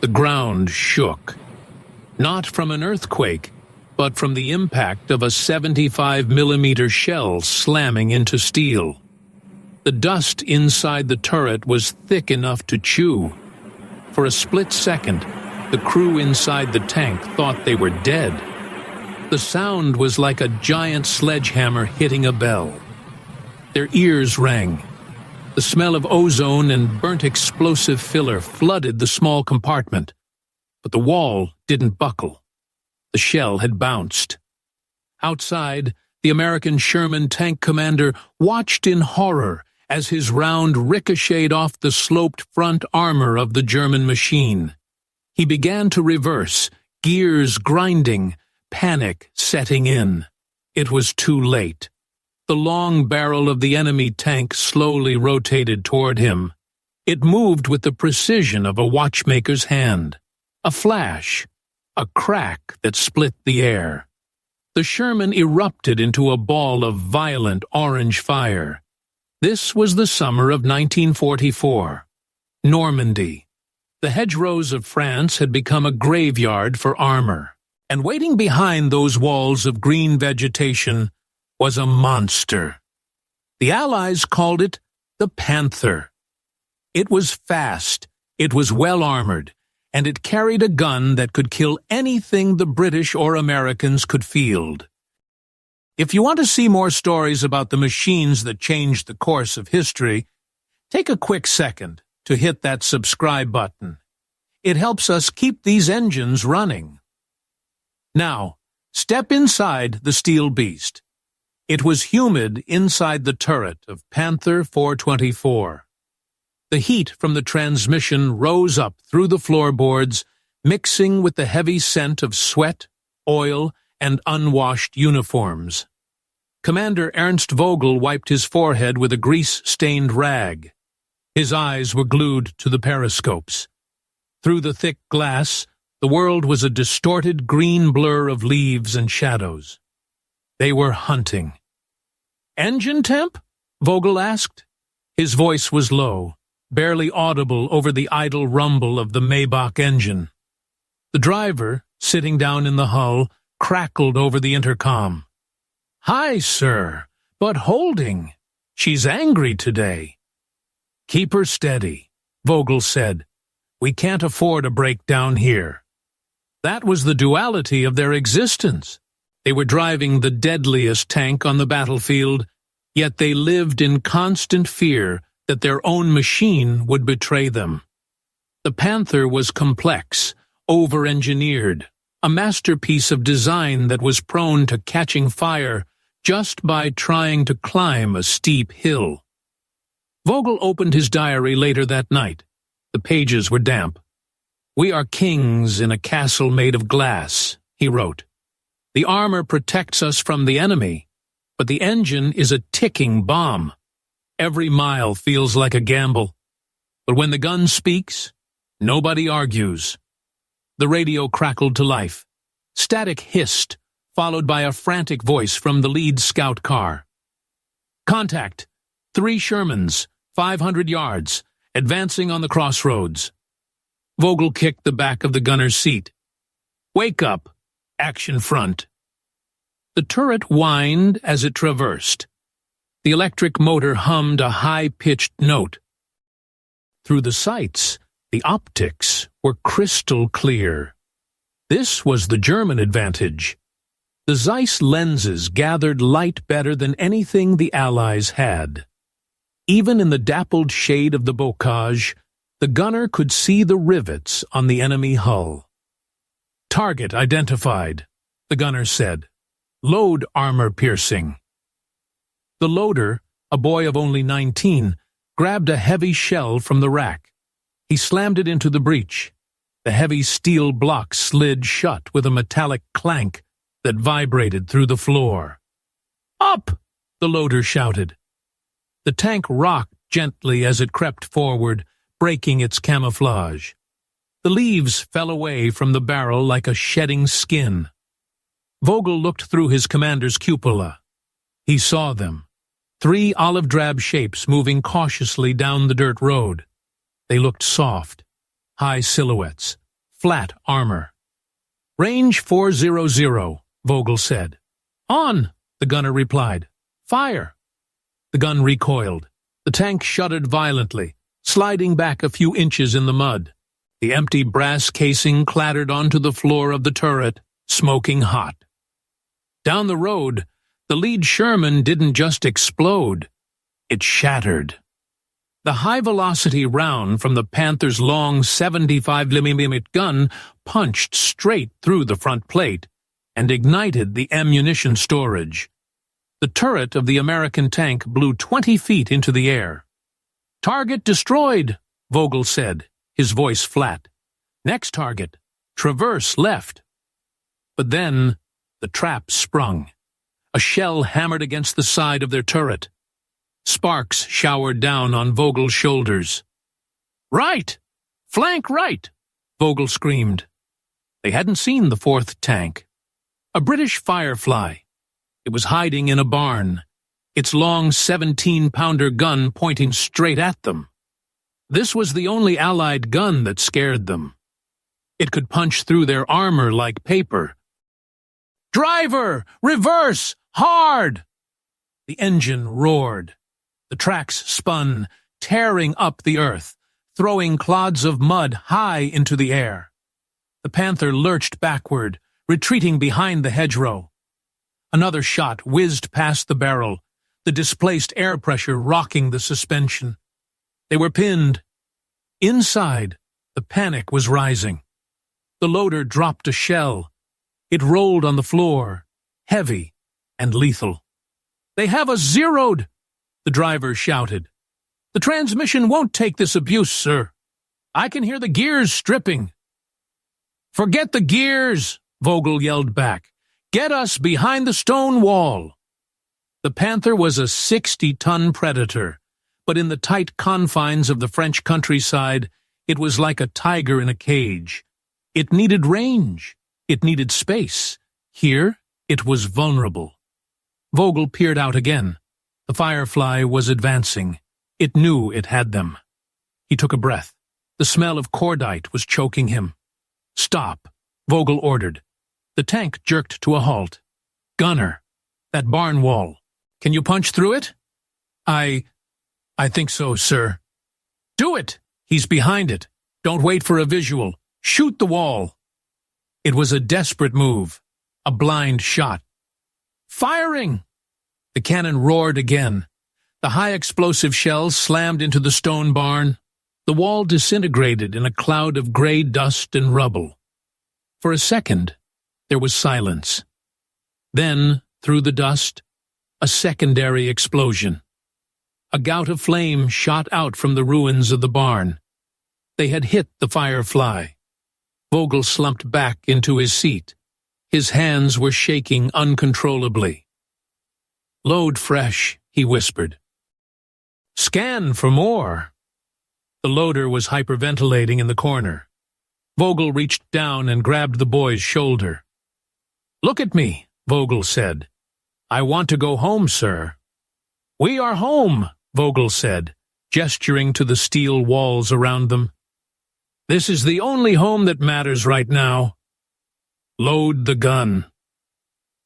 The ground shook. Not from an earthquake, but from the impact of a 75-millimeter shell slamming into steel. The dust inside the turret was thick enough to chew. For a split second, the crew inside the tank thought they were dead. The sound was like a giant sledgehammer hitting a bell. Their ears rang. The smell of ozone and burnt explosive filler flooded the small compartment. But the wall didn't buckle. The shell had bounced. Outside, the American Sherman tank commander watched in horror as his round ricocheted off the sloped front armor of the German machine. He began to reverse, gears grinding, panic setting in. It was too late. The long barrel of the enemy tank slowly rotated toward him. It moved with the precision of a watchmaker's hand. A flash, a crack that split the air. The Sherman erupted into a ball of violent orange fire. This was the summer of 1944. Normandy. The hedgerows of France had become a graveyard for armor, and waiting behind those walls of green vegetation was a monster. The Allies called it the Panther. It was fast, it was well-armored, and it carried a gun that could kill anything the British or Americans could field. If you want to see more stories about the machines that changed the course of history, take a quick second to hit that subscribe button. It helps us keep these engines running. Now, step inside the steel beast. It was humid inside the turret of Panther 424. The heat from the transmission rose up through the floorboards, mixing with the heavy scent of sweat, oil, and unwashed uniforms. Commander Ernst Vogel wiped his forehead with a grease-stained rag. His eyes were glued to the periscopes. Through the thick glass, the world was a distorted green blur of leaves and shadows. They were hunting. "Engine temp?" Vogel asked. His voice was low, barely audible over the idle rumble of the Maybach engine. The driver, sitting down in the hull, crackled over the intercom. "Hi, sir, but holding. She's angry today." "Keep her steady," Vogel said. "We can't afford a breakdown here." That was the duality of their existence. They were driving the deadliest tank on the battlefield, yet they lived in constant fear that their own machine would betray them. The Panther was complex, over-engineered, a masterpiece of design that was prone to catching fire just by trying to climb a steep hill. Vogel opened his diary later that night. The pages were damp. "We are kings in a castle made of glass," he wrote. "The armor protects us from the enemy, but the engine is a ticking bomb. Every mile feels like a gamble. But when the gun speaks, nobody argues." The radio crackled to life. Static hissed, followed by a frantic voice from the lead scout car. "Contact! 3 Shermans, 500 yards, advancing on the crossroads." Vogel kicked the back of the gunner's seat. "Wake up! Action front!" The turret whined as it traversed. The electric motor hummed a high-pitched note. Through the sights, the optics were crystal clear. This was the German advantage. The Zeiss lenses gathered light better than anything the Allies had. Even in the dappled shade of the bocage, the gunner could see the rivets on the enemy hull. "Target identified," the gunner said. "Load armor piercing." The loader, a boy of only 19, grabbed a heavy shell from the rack. He slammed it into the breech. The heavy steel block slid shut with a metallic clank that vibrated through the floor. "Up!" the loader shouted. The tank rocked gently as it crept forward, breaking its camouflage. The leaves fell away from the barrel like a shedding skin. Vogel looked through his commander's cupola. He saw them. 3 olive-drab shapes moving cautiously down the dirt road. They looked soft, high silhouettes, flat armor. "Range 400, Vogel said. "On," the gunner replied. "Fire." The gun recoiled. The tank shuddered violently, sliding back a few inches in the mud. The empty brass casing clattered onto the floor of the turret, smoking hot. Down the road, the lead Sherman didn't just explode. It shattered. The high-velocity round from the Panther's long 75mm gun punched straight through the front plate and ignited the ammunition storage. The turret of the American tank blew 20 feet into the air. "Target destroyed," Vogel said, his voice flat. "Next target, traverse left." But then the trap sprung. A shell hammered against the side of their turret. Sparks showered down on Vogel's shoulders. "Right! Flank right!" Vogel screamed. They hadn't seen the fourth tank. A British Firefly. It was hiding in a barn, its long 17-pounder gun pointing straight at them. This was the only Allied gun that scared them. It could punch through their armor like paper. "Driver! Reverse! Hard!" The engine roared. The tracks spun, tearing up the earth, throwing clods of mud high into the air. The Panther lurched backward, retreating behind the hedgerow. Another shot whizzed past the barrel, the displaced air pressure rocking the suspension. They were pinned. Inside, the panic was rising. The loader dropped a shell. It rolled on the floor, heavy and lethal. "They have us zeroed!" the driver shouted. "The transmission won't take this abuse, sir. I can hear the gears stripping." "Forget the gears!" Vogel yelled back. "Get us behind the stone wall." The Panther was a 60-ton Predator, but in the tight confines of the French countryside, it was like a tiger in a cage. It needed range. It needed space. Here, it was vulnerable. Vogel peered out again. The Firefly was advancing. It knew it had them. He took a breath. The smell of cordite was choking him. "Stop," Vogel ordered. The tank jerked to a halt. "Gunner, that barn wall. Can you punch through it?" I think so, sir." "Do it! He's behind it. Don't wait for a visual. Shoot the wall." It was a desperate move. A blind shot. "Firing!" The cannon roared again. The high-explosive shells slammed into the stone barn. The wall disintegrated in a cloud of gray dust and rubble. For a second, there was silence. Then, through the dust, a secondary explosion. A gout of flame shot out from the ruins of the barn. They had hit the Firefly. Vogel slumped back into his seat. His hands were shaking uncontrollably. "Load fresh," he whispered. "Scan for more." The loader was hyperventilating in the corner. Vogel reached down and grabbed the boy's shoulder. "Look at me," Vogel said. "I want to go home, sir." "We are home," Vogel said, gesturing to the steel walls around them. "This is the only home that matters right now." "Load the gun."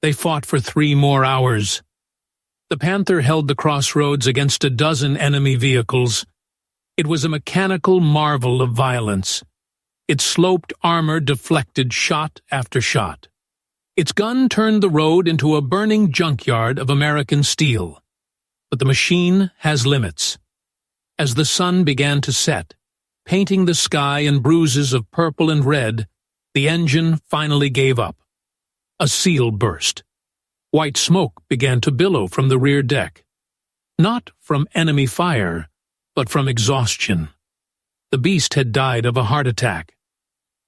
They fought for 3 more hours. The Panther held the crossroads against a dozen enemy vehicles. It was a mechanical marvel of violence. Its sloped armor deflected shot after shot. Its gun turned the road into a burning junkyard of American steel. But the machine has limits. As the sun began to set, painting the sky in bruises of purple and red, the engine finally gave up. A seal burst. White smoke began to billow from the rear deck. Not from enemy fire, but from exhaustion. The beast had died of a heart attack.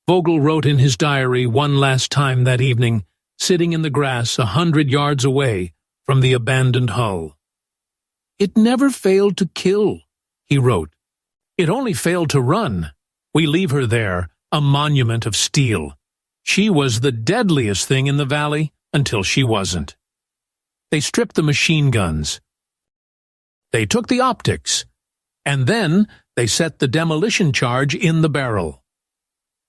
Vogel wrote in his diary one last time that evening, sitting in the grass 100 yards away from the abandoned hull. "It never failed to kill," he wrote. "It only failed to run. We leave her there, a monument of steel. She was the deadliest thing in the valley until she wasn't." They stripped the machine guns. They took the optics. And then they set the demolition charge in the barrel.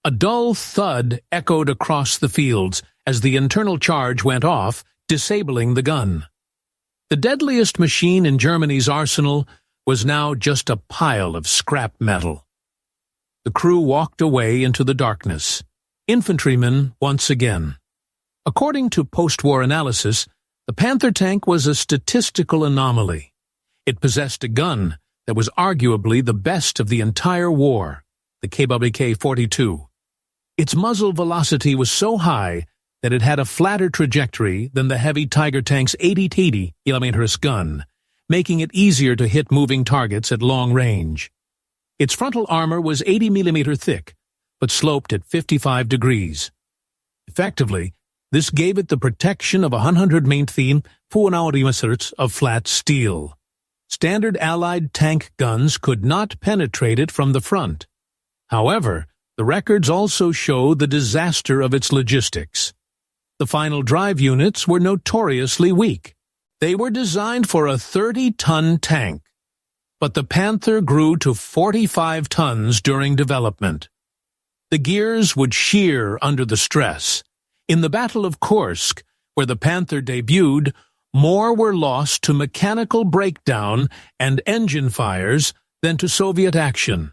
A dull thud echoed across the fields as the internal charge went off, disabling the gun. The deadliest machine in Germany's arsenal was now just a pile of scrap metal. The crew walked away into the darkness, infantrymen once again. According to post-war analysis, the Panther tank was a statistical anomaly. It possessed a gun that was arguably the best of the entire war, the WWII-42. Its muzzle velocity was so high that it had a flatter trajectory than the heavy Tiger tank's 80 mm gun, making it easier to hit moving targets at long range. Its frontal armor was 80 mm thick, but sloped at 55 degrees. Effectively, this gave it the protection of 150 millimeters of flat steel. Standard Allied tank guns could not penetrate it from the front. However, the records also show the disaster of its logistics. The final drive units were notoriously weak. They were designed for a 30-ton tank, but the Panther grew to 45 tons during development. The gears would shear under the stress. In the Battle of Kursk, where the Panther debuted, more were lost to mechanical breakdown and engine fires than to Soviet action.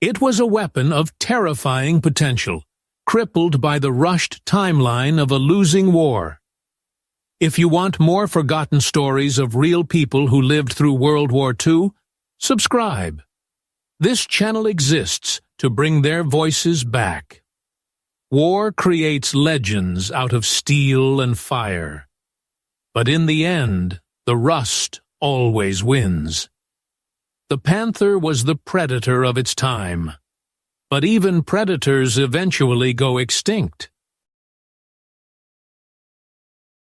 It was a weapon of terrifying potential, crippled by the rushed timeline of a losing war. If you want more forgotten stories of real people who lived through World War II, subscribe. This channel exists to bring their voices back. War creates legends out of steel and fire. But in the end, the rust always wins. The Panther was the predator of its time. But even predators eventually go extinct.